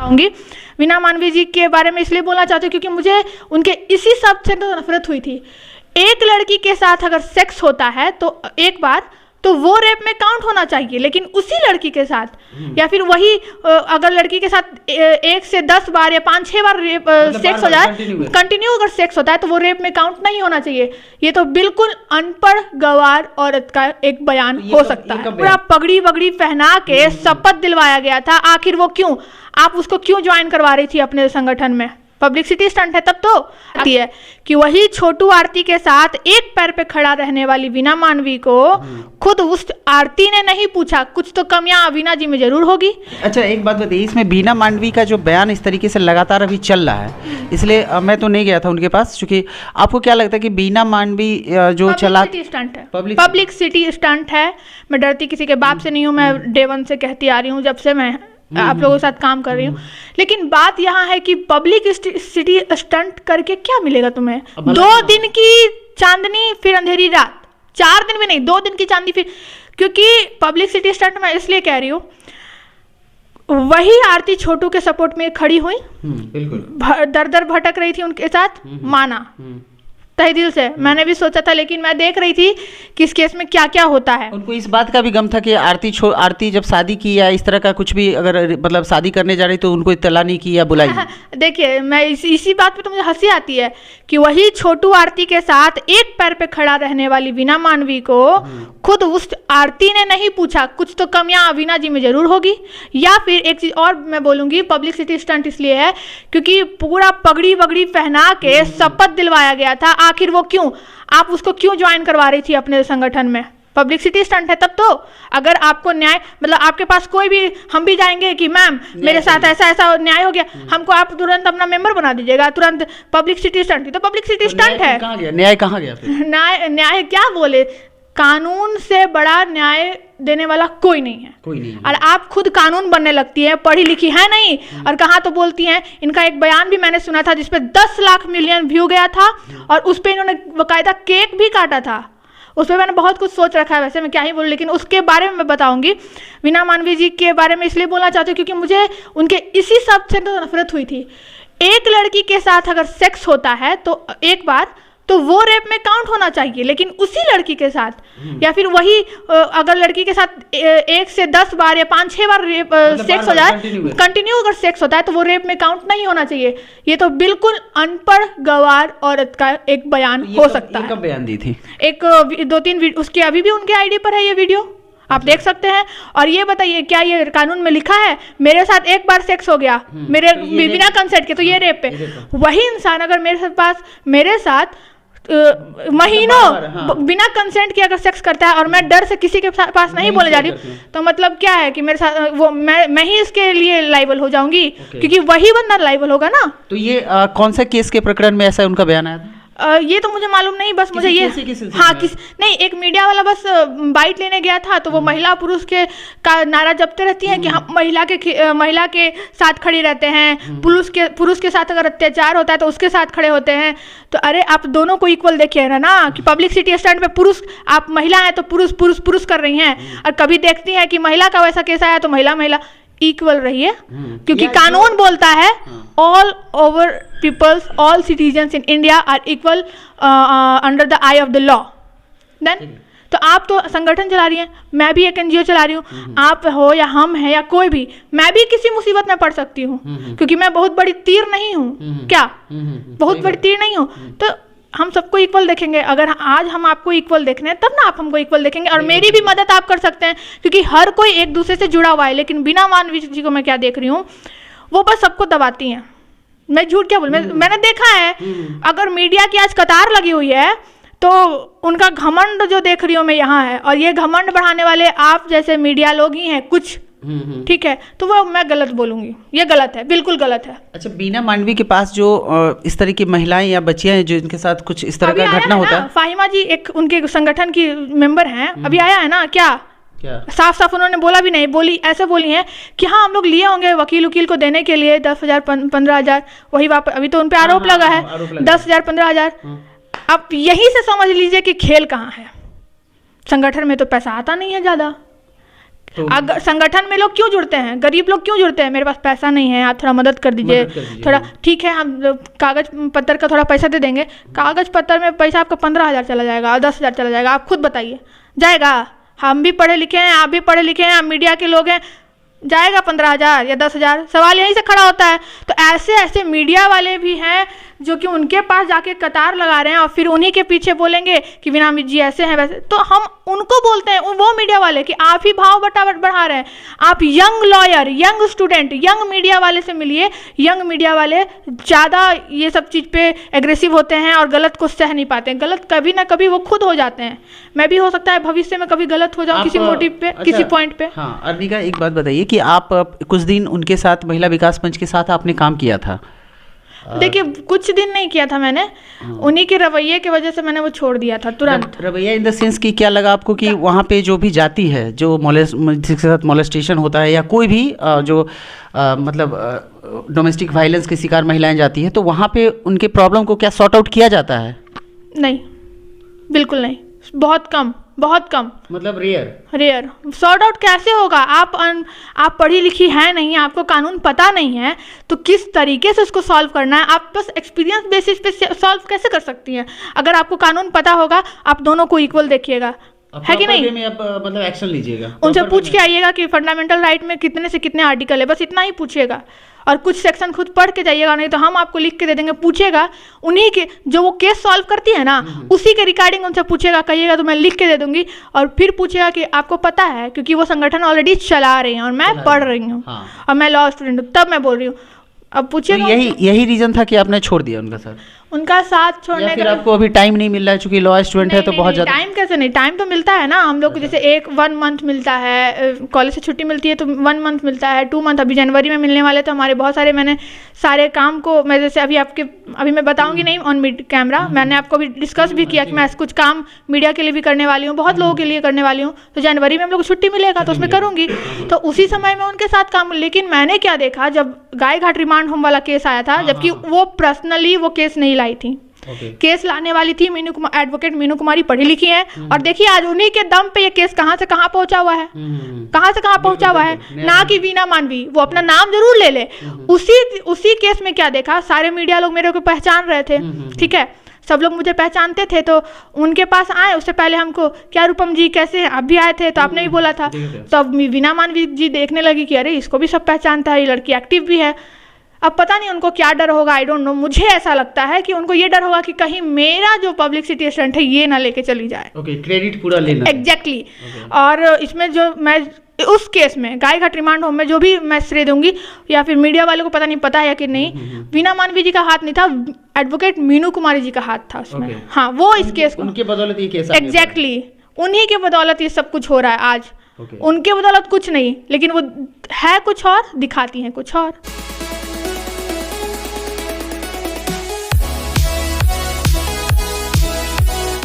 होंगी। वीना मानवी जी के बारे में इसलिए बोलना चाहती हूँ क्योंकि मुझे उनके इसी शब्द से तो नफरत हुई थी। एक लड़की के साथ अगर सेक्स होता है तो एक बार तो वो रेप में काउंट होना चाहिए, लेकिन उसी लड़की के साथ या फिर वही अगर लड़की के साथ 1 से 10 बार या 5-6 बार रेप सेक्स हो जाए, कंटिन्यू अगर सेक्स होता है तो वो रेप में काउंट नहीं होना चाहिए। ये तो बिल्कुल अनपढ़ गंवार औरत का एक बयान हो सकता है। पूरा पगड़ी वगड़ी पहना के शपथ दिलवाया गया था, आखिर वो क्यों, आप उसको क्यों ज्वाइन करवा रही थी अपने संगठन में? पब्लिसिटी स्टंट है। तब तो आती है कि वही छोटू आरती के साथ एक पैर पे खड़ा रहने वाली वीना मानवी को खुद उस आरती ने नहीं पूछा, कुछ तो कमियां वीना जी में जरूर होगी। अच्छा एक बात बताइए, इसमें वीना मानवी का जो बयान इस तरीके से लगातार अभी चल रहा है, इसलिए मैं तो नहीं गया था उनके पास, क्योंकि आपको क्या लगता है कि वीना मानवी जो चला स्टंट है, पब्लिसिटी स्टंट है। मैं डरती किसी के बाप से नहीं हूँ, मैं डे वन से कहती आ रही हूँ जब से मैं आप लोगों के साथ काम कर रही हूँ। लेकिन बात यहाँ है कि पब्लिक सिटी स्टंट करके क्या मिलेगा तुम्हें? 2 दिन की चांदनी फिर अंधेरी रात, 4 दिन भी नहीं, 2 दिन की चांदनी फिर, क्योंकि पब्लिक सिटी स्टंट मैं इसलिए कह रही हूँ, वही आरती छोटू के सपोर्ट में खड़ी हुई, दर दर भटक रही थी उनके साथ, माना तहे दिल से। मैंने भी सोचा था, लेकिन मैं देख रही थी कि इस केस में क्या क्या होता है। उनको इस बात का भी गम था कि आरती जब शादी की या इस तरह का कुछ भी अगर मतलब शादी करने जा रही तो उनको इत्तला नहीं की या बुलाई। देखिए मैं इसी बात पे तो मुझे हंसी आती है कि वही छोटू आरती के साथ एक पैर पे खड़ा रहने वाली वीना मानवी को खुद उस आरती ने नहीं पूछा, कुछ तो कमियां वीना जी में जरूर होगी। या फिर एक चीज और मैं बोलूंगी, पब्लिसिटी स्टंट इसलिए है क्योंकि पूरा पगड़ी वगड़ी पहना के शपथ दिलवाया गया था, आखिर वो क्यों, आप उसको क्यों ज्वाइन करवा रही थी अपने संगठन में? पब्लिसिटी स्टंट है। तब तो अगर आपको न्याय, मतलब आपके पास कोई भी, हम भी जाएंगे कि मैम मेरे साथ ऐसा ऐसा न्याय हो गया, हमको आप तुरंत अपना मेंबर बना दीजिएगा, तुरंत पब्लिसिटी स्टंट थी। तो पब्लिसिटी स्टंट है। न्याय कहाँ गया? न्याय क्या बोले, कानून से बड़ा न्याय देने वाला कोई नहीं है। और आप खुद कानून बनने लगती है, पढ़ी लिखी है नहीं, और कहाँ तो बोलती हैं। इनका एक बयान भी मैंने सुना था जिसपे 10 लाख मिलियन व्यू गया था, और उस पर इन्होंने बाकायदा केक भी काटा था। उस पर मैंने बहुत कुछ सोच रखा है, वैसे मैं क्या ही बोलूं, लेकिन उसके बारे में मैं बताऊंगी। वीना मानवी जी के बारे में इसलिए बोलना चाहती हूँ क्योंकि मुझे उनके इसी शब्द से तो नफरत हुई थी। एक लड़की के साथ अगर सेक्स होता है तो एक बार तो वो रेप में काउंट होना चाहिए, लेकिन उसी लड़की के साथ या फिर वही अगर लड़की के साथ 1 से 10 बार या 5-6 बार रेप सेक्स हो जाए, कंटिन्यू अगर सेक्स होता है तो वो रेप में काउंट नहीं होना चाहिए। ये तो बिल्कुल अनपढ़ गंवार औरत का एक बयान हो सकता है। कब बयान दी थी? 2-3 उसके अभी भी उनके आईडी पर है ये वीडियो, आप देख सकते हैं। और ये बताइए, क्या ये कानून में लिखा है मेरे साथ एक बार सेक्स हो गया मेरे बिना कंसेंट के तो ये रेप पे? वही इंसान अगर मेरे साथ महीनों बिना कंसेंट के अगर सेक्स करता है, और मैं डर से किसी के पास नहीं बोले जा रही हूँ, तो मतलब क्या है कि मेरे साथ वो मैं ही इसके लिए लाइबल हो जाऊंगी, क्योंकि वही बंदा लाइबल होगा ना। तो ये कौन सा केस के प्रकरण में ऐसा उनका बयान आया था? ये तो मुझे मालूम नहीं, बस मुझे ये नहीं, एक मीडिया वाला बस बाइट लेने गया था, तो वो महिला पुरुष के का नारा जपते रहती हैं कि हम महिला के साथ खड़े रहते हैं, पुरुष के साथ अगर अत्याचार होता है तो उसके साथ खड़े होते हैं। तो अरे आप दोनों को इक्वल देखिए ना कि पब्लिसिटी स्टंट पे पुरुष, आप महिला हैं तो पुरुष कर रही हैं, और कभी देखती हैं कि महिला का वैसा केस आया तो महिला इक्वल रहिए, क्योंकि कानून बोलता है all over peoples, all citizens in India are equal under the eye of the law. Then तो आप तो संगठन चला रही हैं, मैं भी एक NGO चला रही हूँ, आप हो या हम हैं या कोई भी, मैं भी किसी मुसीबत में पड़ सकती हूँ, क्योंकि मैं बहुत बड़ी तीर नहीं हूँ। क्या बहुत बड़ी तीर नहीं हूँ? तो हम सबको इक्वल देखेंगे। अगर आज हम आपको इक्वल देख रहे हैं तब ना आप हमको इक्वल देखेंगे, और मेरी भी मदद आप कर सकते हैं, क्योंकि हर कोई एक दूसरे से जुड़ा हुआ है। लेकिन वीना मानवी जी को मैं क्या देख रही हूँ, वो बस सबको दबाती हैं। मैं झूठ क्या बोल, मैंने देखा है, अगर मीडिया की आज कतार लगी हुई है तो उनका घमंड जो देख रही हूँ मैं यहाँ है, और ये घमंड बढ़ाने वाले आप जैसे मीडिया लोग ही हैं कुछ, ठीक है? तो वो मैं गलत बोलूंगी, ये गलत है, बिल्कुल गलत है। अच्छा, वीना मानवी के पास जो इस तरह की महिलाएं या बच्चियां हैं जो इनके साथ कुछ इस तरह का घटना होता है, फाहिमा जी एक उनके संगठन की मेंबर हैं, अभी आया है ना, क्या साफ उन्होंने बोला भी नहीं, ऐसे बोली हैं कि हाँ हम लोग लिए होंगे वकील को देने के लिए 10,000 15,000, वही वापस, अभी तो उन पे आरोप लगा है 10,000 15,000। अब यहीं से समझ लीजिए कि खेल कहाँ है। संगठन में तो पैसा आता नहीं है ज़्यादा, अगर संगठन में लोग क्यों जुड़ते हैं, गरीब लोग क्यों जुड़ते हैं, मेरे पास पैसा नहीं है, आप थोड़ा मदद कर दीजिए, थोड़ा ठीक है हम कागज पत्तर का थोड़ा पैसा दे देंगे। कागज पत्तर में पैसा आपका 15,000 चला जाएगा और 10,000 चला जाएगा, आप खुद बताइए जाएगा? हम भी पढ़े लिखे हैं, आप भी पढ़े लिखे हैं, आप मीडिया के लोग हैं, जाएगा 15,000 या 10,000? सवाल यहीं से खड़ा होता है। तो ऐसे ऐसे मीडिया वाले भी हैं जो कि उनके पास जाके कतार लगा रहे हैं और फिर उन्हीं के पीछे बोलेंगे कि वीना जी ऐसे हैं वैसे। तो हम उनको बोलते हैं, वो मीडिया वाले, कि आप ही भाव बढ़ा रहे हैं। आप young lawyer, young student, young media वाले से मिलिए। यंग मीडिया वाले ज़्यादा ये सब चीज़ पे एग्रेसिव होते हैं और गलत को सह नहीं पाते हैं। गलत कभी ना कभी वो खुद हो जाते हैं। मैं भी हो सकता है भविष्य में कभी गलत हो जाऊँ किसी मोटिव पे, किसी पॉइंट पे। हाँ अर्निका, एक बात बताइए कि आप कुछ दिन उनके साथ, महिला विकास मंच के साथ आपने काम किया था। देखिए कुछ दिन नहीं किया था मैंने, उन्हीं के रवैये की वजह से मैंने वो छोड़ दिया था तुरंत। रवैया इन द सेंस कि क्या लगा आपको कि वहाँ पे जो भी जाती है, जो जिसके साथ मोलेस्टेशन होता है या कोई भी जो मतलब डोमेस्टिक वायलेंस के शिकार महिलाएं जाती हैं, तो वहाँ पे उनके प्रॉब्लम को क्या सॉर्ट आउट किया जाता है? नहीं, बिल्कुल नहीं, बहुत कम, बहुत कम, मतलब रेयर। सॉर्ट आउट कैसे होगा? आप पढ़ी लिखी हैं नहीं, आपको कानून पता नहीं है, तो किस तरीके से उसको सॉल्व करना है? आप बस एक्सपीरियंस बेसिस पे सॉल्व कैसे कर सकती हैं? अगर आपको कानून पता होगा, आप दोनों को इक्वल देखिएगा, है कि नहीं? में आप मतलब एक्शन लीजिएगा, उनसे पूछ के आइएगा कि फंडामेंटल राइट में कितने से कितने आर्टिकल है, बस इतना ही पूछिएगा। और कुछ सेक्शन खुद पढ़ के जाइएगा, नहीं तो हम आपको लिख के दे देंगे। पूछेगा उन्हीं के, जो वो केस सॉल्व करती है ना, उसी के रिगार्डिंग उनसे पूछेगा, कहिएगा तो मैं लिख के दे दूंगी। और फिर पूछेगा कि आपको पता है, क्योंकि वो संगठन ऑलरेडी चला रहे हैं और मैं पढ़ रही हूँ और मैं लॉ स्टूडेंट हूँ, तब मैं बोल रही हूँ। अब पूछेगा, तो यही रीजन था कि आपने छोड़ दिया उनका साथ छोड़ने या फिर आपको अभी टाइम नहीं मिल रहा है? चूंकि लॉ स्टूडेंट है तो बहुत ज़्यादा टाइम कैसे नहीं, टाइम तो मिलता है ना हम लोग को। जैसे 1 मंथ मिलता है, कॉलेज से छुट्टी मिलती है तो 1 मंथ मिलता है, 2 मंथ अभी जनवरी में मिलने वाले। तो हमारे बहुत सारे, मैंने सारे काम को, मैं जैसे अभी मैं बताऊंगी नहीं ऑन कैमरा, मैंने आपको अभी डिस्कस भी किया कि मैं कुछ काम मीडिया के लिए भी करने वाली हूँ, बहुत लोगों के लिए करने वाली हूँ। तो जनवरी में हम लोग को छुट्टी मिलेगा तो उसमें करूँगी, तो उसी समय में उनके साथ काम। लेकिन मैंने क्या देखा, जब गायघाट रिमांड होम वाला केस आया था, जबकि वो पर्सनली वो केस नहीं लाई थी, केस लाने वाली थी एडवोकेट मीनू कुमारी, पढ़ी लिखी है। और देखिए आज उन्हीं के दम पे ये केस कहाँ से कहाँ पहुंचा हुआ है, कहाँ से कहाँ पहुंचा हुआ है। ना कि वीना मानवी, वो अपना नाम जरूर ले ले। उसी केस में क्या देखा, सारे मीडिया लोग मेरे को पहचान रहे थे, ठीक है, सब लोग मुझे पहचानते थे। तो उनके पास आए, उससे पहले हमको क्या रूपम जी कैसे हैं, आप भी आए थे तो आपने भी बोला था। तब वीना मानवी जी देखने लगी कि अरे इसको भी सब पहचानता है, ये लड़की एक्टिव भी है। अब पता नहीं उनको क्या डर होगा, आई डोंट नो। मुझे ऐसा लगता है कि उनको ये डर होगा कि कहीं मेरा जो पब्लिसिटी स्टंट है ये ना लेके चली जाए। क्रेडिट पूरा लेना। एग्जैक्टली। और इसमें जो मैं उस केस में गायघाट रिमांड होम में जो भी मैं श्रेय दूंगी, या फिर मीडिया वालों को पता नहीं पता है या कि नहीं, वीना मानवी जी का हाथ नहीं था, एडवोकेट मीनू कुमारी जी का हाथ था उसमें। हाँ, वो इस केस को, उनके बदौलत ये केस, एग्जैक्टली उन्हीं के बदौलत ये सब कुछ हो रहा है आज। उनके बदौलत कुछ नहीं, लेकिन वो है कुछ और, दिखाती हैं कुछ और।